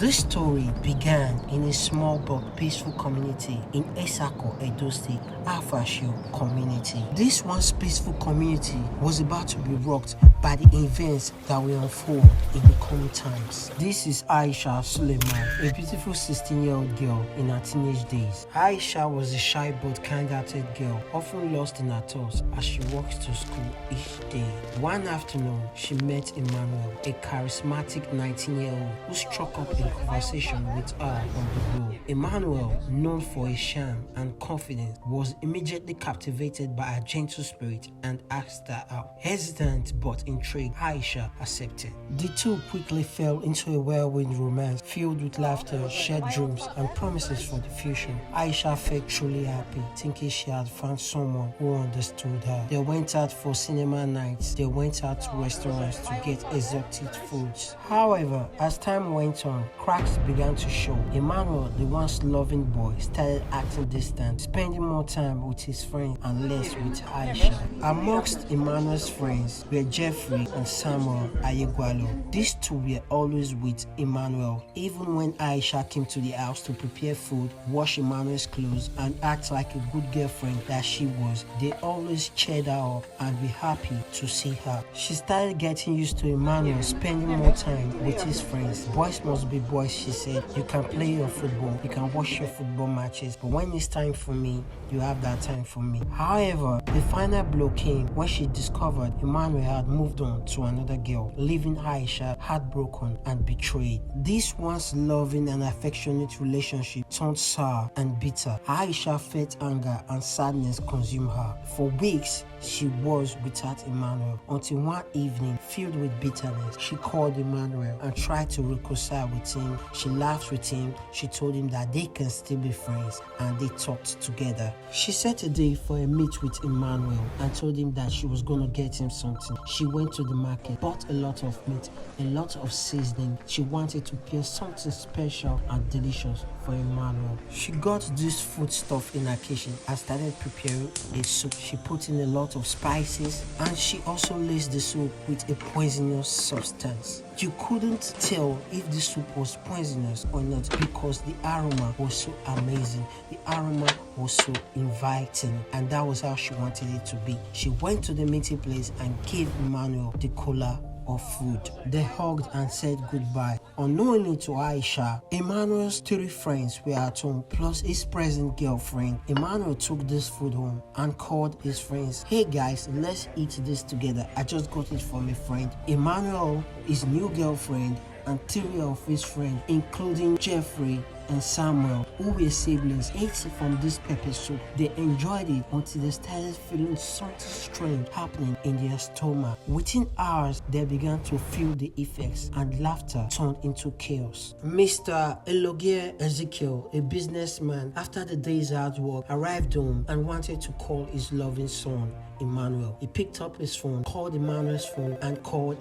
This story began in a small but peaceful community in Esako, Edo State, Afashio community. This once peaceful community was about to be rocked by the events that will unfold in the coming times. This is Aisha Suleiman, a beautiful 16-year-old girl in her teenage days. Aisha was a shy but kind-hearted girl, often lost in her thoughts as she walked to school each day. One afternoon, she met Emmanuel, a charismatic 19-year-old who struck up a conversation with her on the road. Emmanuel, known for his charm and confidence, was immediately captivated by her gentle spirit and asked her out. Hesitant but intrigued, Aisha accepted. The two quickly fell into a whirlwind romance filled with laughter, shared dreams, and promises for the future. Aisha felt truly happy, thinking she had found someone who understood her. They went out for cinema nights, they went out to restaurants to get exotic foods. However, as time went on, cracks began to show. Emmanuel, the once loving boy, started acting distant, spending more time with his friends and less with Aisha. Amongst Emmanuel's friends were Jeffrey and Samuel Ayegwalo. These two were always with Emmanuel. Even when Aisha came to the house to prepare food, wash Emmanuel's clothes, and act like a good girlfriend that she was, they always cheered her up and were happy to see her. She started getting used to Emmanuel spending more time with his friends. Boys must be boys, she said. You can play your football, you can watch your football matches, but when it's time for me, you have that time for me. However, the final blow came when she discovered Emmanuel had moved on to another girl, leaving Aisha heartbroken and betrayed. This once loving and affectionate relationship turned sour and bitter. Aisha felt anger and sadness consume her. For weeks, she was without Emmanuel until one evening, filled with bitterness, she called Emmanuel and tried to reconcile with him. She laughed with him. She told him that they can still be friends, and they talked together. She set a day for a meet with Emmanuel and told him that she was going to get him something. She went to the market, bought a lot of meat, a lot of seasoning. She wanted to prepare something special and delicious for Emmanuel. She got this food stuff in her kitchen and started preparing a soup. She put in a lot of spices, and she also laced the soup with a poisonous substance. You couldn't tell if the soup was poisonous or not because the aroma was so amazing. The aroma was so inviting, and that was how she wanted it to be. She went to the meeting place and gave Emmanuel the cola of food. They hugged and said goodbye. Unknowingly to Aisha, Emmanuel's three friends were at home, plus his present girlfriend. Emmanuel took this food home and called his friends. Hey guys, let's eat this together. I just got it from a friend. Emmanuel, his new girlfriend, and three of his friends, including Jeffrey and Samuel, who were siblings, ate from this pepper soup. They enjoyed it until they started feeling something strange happening in their stomach. Within hours, they began to feel the effects, and laughter turned into chaos. Mr. Elogie Ezekiel, a businessman, after the day's hard work, arrived home and wanted to call his loving son, Emmanuel. He picked up his phone, called Emmanuel's phone, and called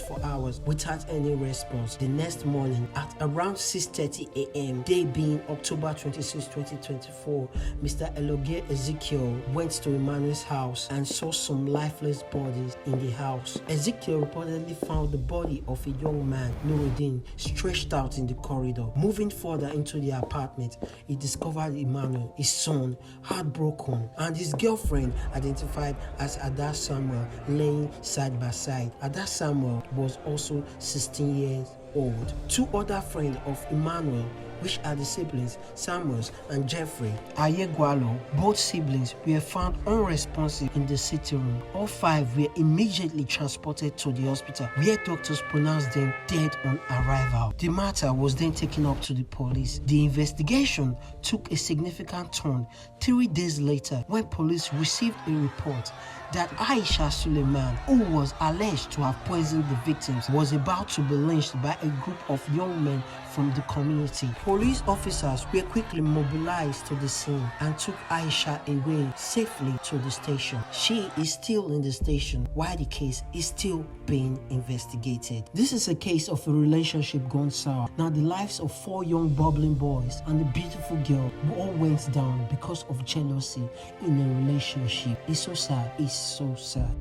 for hours without any response. The next morning, at around 6:30 a.m., day being October 26, 2024, Mr. Elogie Ezekiel went to Emmanuel's house and saw some lifeless bodies in the house. Ezekiel reportedly found the body of a young man, Nuruddin, stretched out in the corridor. Moving further into the apartment, he discovered Emmanuel, his son, heartbroken, and his girlfriend, identified as Ada Samuel, laying side by side. Ada Samuel was also 16 years old. Two other friends of Emmanuel, which are the siblings Samuels and Jeffrey Ayegwalo, both siblings, were found unresponsive in the sitting room. All five were immediately transported to the hospital, where doctors pronounced them dead on arrival. The matter was then taken up to the police. The investigation took a significant turn 3 days later when police received a report that Aisha Suleiman, who was alleged to have poisoned the victims, was about to be lynched by a group of young men from the community. Police officers were quickly mobilized to the scene and took Aisha away safely to the station. She is still in the station while the case is still being investigated. This is a case of a relationship gone sour. Now the lives of 4 young bubbling boys and a beautiful girl all went down because of jealousy in a relationship. It's so sad. It's so sad.